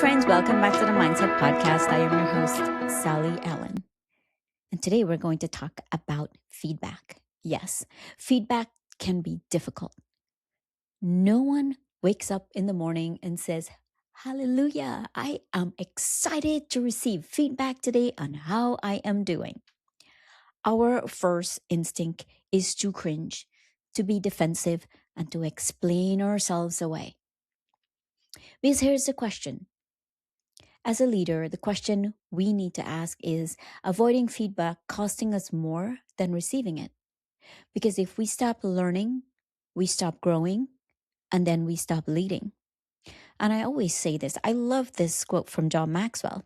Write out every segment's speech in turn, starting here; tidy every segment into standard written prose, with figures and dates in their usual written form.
friends. Welcome back to the Mindset Podcast. I am your host, Sally Allen. And today we're going to talk about feedback. Yes, feedback can be difficult. No one wakes up in the morning and says, Hallelujah, I am excited to receive feedback today on how I am doing. Our first instinct is to cringe, to be defensive, and to explain ourselves away. Because here's the question. As a leader, the question we need to ask is avoiding feedback costing us more than receiving it. Because if we stop learning, we stop growing, and then we stop leading. And I always say this I love this quote from John Maxwell.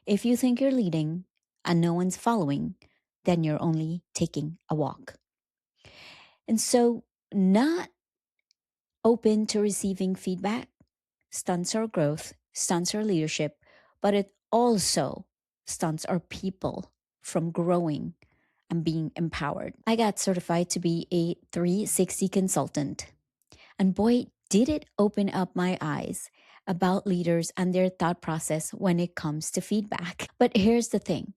If you think you're leading and no one's following, then you're only taking a walk. And so, not open to receiving feedback stunts our growth, stunts our leadership, but it also stunts our people from growing and being empowered. I got certified to be a 360 consultant. And boy, did it open up my eyes about leaders and their thought process when it comes to feedback. But here's the thing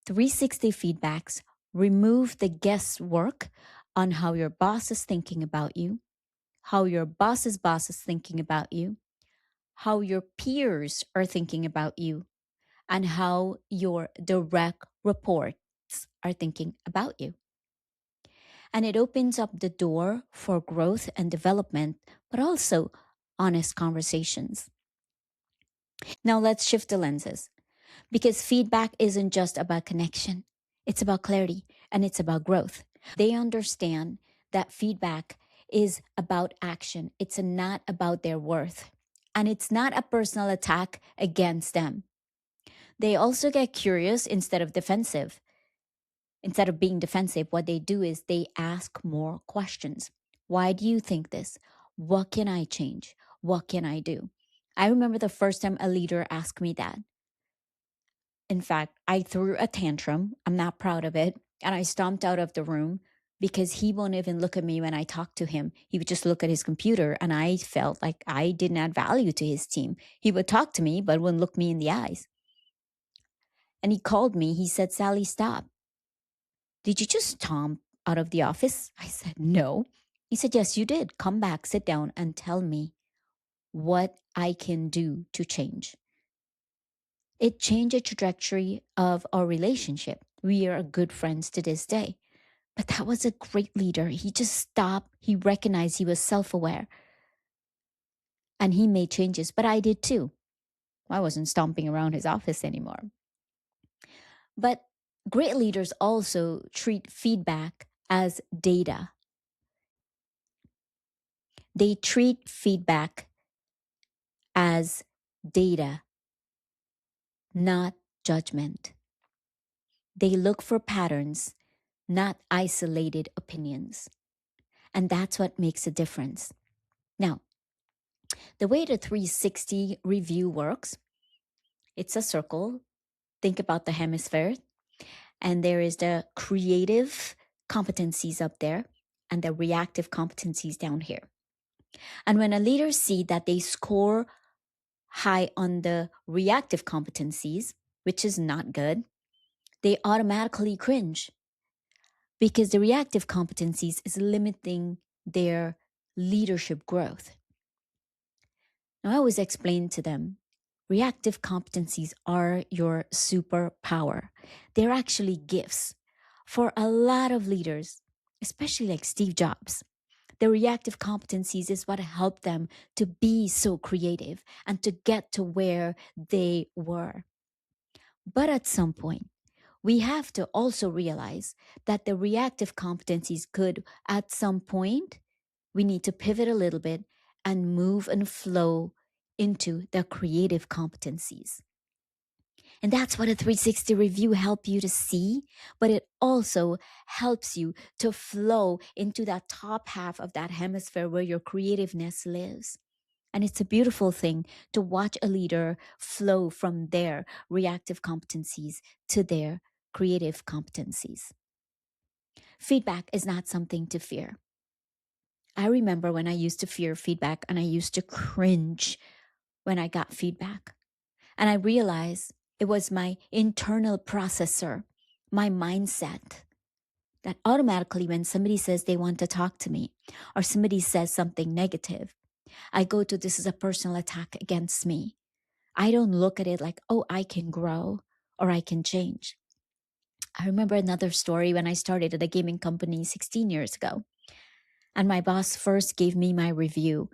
360 feedbacks remove the guesswork on how your boss is thinking about you, how your boss's boss is thinking about you, how your peers are thinking about you, and how your direct reports are thinking about you. And it opens up the door for growth and development, but also honest conversations. Now let's shift the lenses because feedback isn't just about connection, it's about clarity and it's about growth. They understand that feedback is about action, it's not about their worth, and it's not a personal attack against them. They also get curious instead of defensive. Instead of being defensive, what they do is they ask more questions. Why do you think this? What can I change? What can I do? I remember the first time a leader asked me that. In fact, I threw a tantrum. I'm not proud of it. And I stomped out of the room because he won't even look at me when I talk to him. He would just look at his computer. And I felt like I didn't add value to his team. He would talk to me, but wouldn't look me in the eyes. And he called me. He said, Sally, stop. Did you just stomp out of the office? I said, no. He said, yes, you did. Come back, sit down, and tell me what I can do to change. It changed the trajectory of our relationship. We are good friends to this day. But that was a great leader. He just stopped. He recognized he was self-aware. And he made changes. But I did too. I wasn't stomping around his office anymore. But great leaders also treat feedback as data. They treat feedback as data, not judgment. They look for patterns, not isolated opinions. And that's what makes a difference. Now, the way the 360 review works, it's a circle. Think about the hemisphere. And there is the creative competencies up there and the reactive competencies down here. And when a leader sees that they score high on the reactive competencies, which is not good, they automatically cringe because the reactive competencies is limiting their leadership growth. Now, I always explain to them, reactive competencies are your superpower. They're actually gifts for a lot of leaders, especially like Steve Jobs. The reactive competencies is what helped them to be so creative and to get to where they were. But at some point, we have to also realize that the reactive competencies could, at some point, we need to pivot a little bit and move and flow into the creative competencies. And that's what a 360 review helps you to see, but it also helps you to flow into that top half of that hemisphere where your creativeness lives. And it's a beautiful thing to watch a leader flow from their reactive competencies to their creative competencies. Feedback is not something to fear. I remember when I used to fear feedback and I used to cringe when I got feedback. And I realized it was my internal processor, my mindset, that automatically when somebody says they want to talk to me or somebody says something negative, I go to this is a personal attack against me. I don't look at it like, oh, I can grow or I can change. I remember another story when I started at a gaming company 16 years ago. And my boss first gave me my review,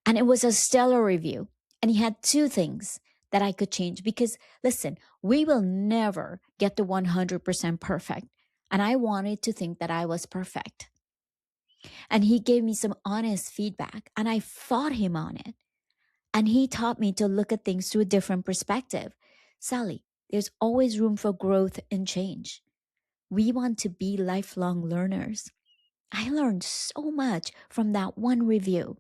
and it was a stellar review. And he had two things that I could change because, listen, we will never get to 100% perfect. And I wanted to think that I was perfect. And he gave me some honest feedback, and I fought him on it. And he taught me to look at things through a different perspective. Sally, there's always room for growth and change. We want to be lifelong learners. I learned so much from that one review.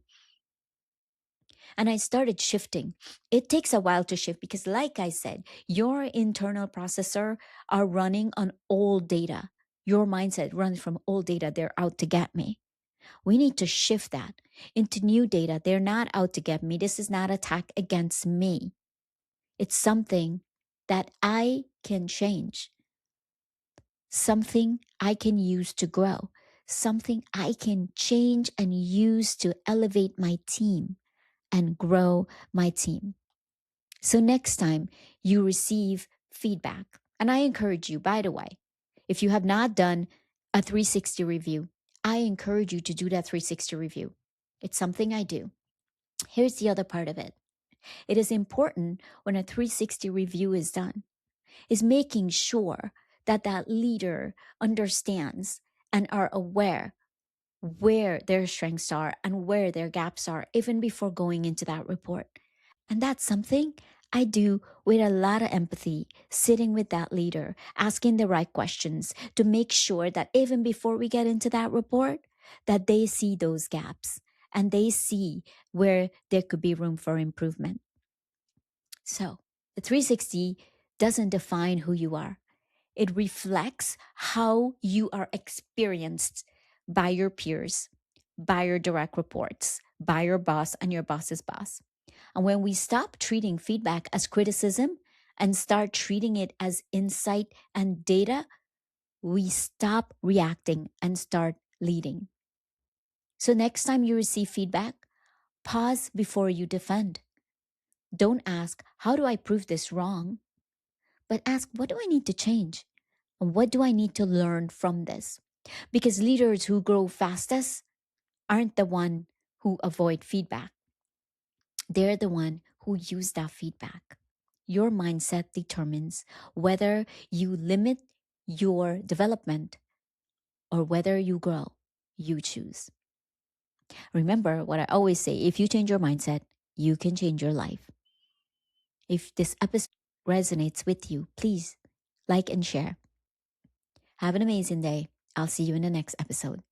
And I started shifting. It takes a while to shift because, like I said, your internal processor are running on old data. Your mindset runs from old data. They're out to get me. We need to shift that into new data. They're not out to get me. This is not attack against me. It's something that I can change, something I can use to grow, something I can change and use to elevate my team and grow my team. So next time you receive feedback, and I encourage you, by the way, if you have not done a 360 review, I encourage you to do that 360 review. It's something I do. Here's the other part of it. It is important when a 360 review is done, is making sure that that leader understands and are aware where their strengths are and where their gaps are, even before going into that report. And that's something I do with a lot of empathy, sitting with that leader, asking the right questions to make sure that even before we get into that report, that they see those gaps and they see where there could be room for improvement. So the 360 doesn't define who you are. It reflects how you are experienced by your peers, by your direct reports, by your boss and your boss's boss. And when we stop treating feedback as criticism and start treating it as insight and data, we stop reacting and start leading. So next time you receive feedback, pause before you defend. Don't ask, how do I prove this wrong? But ask, what do I need to change? And what do I need to learn from this? Because leaders who grow fastest aren't the one who avoid feedback. They're the one who use that feedback. Your mindset determines whether you limit your development or whether you grow. You choose. Remember what I always say, if you change your mindset, you can change your life. If this episode resonates with you, please like and share. Have an amazing day. I'll see you in the next episode.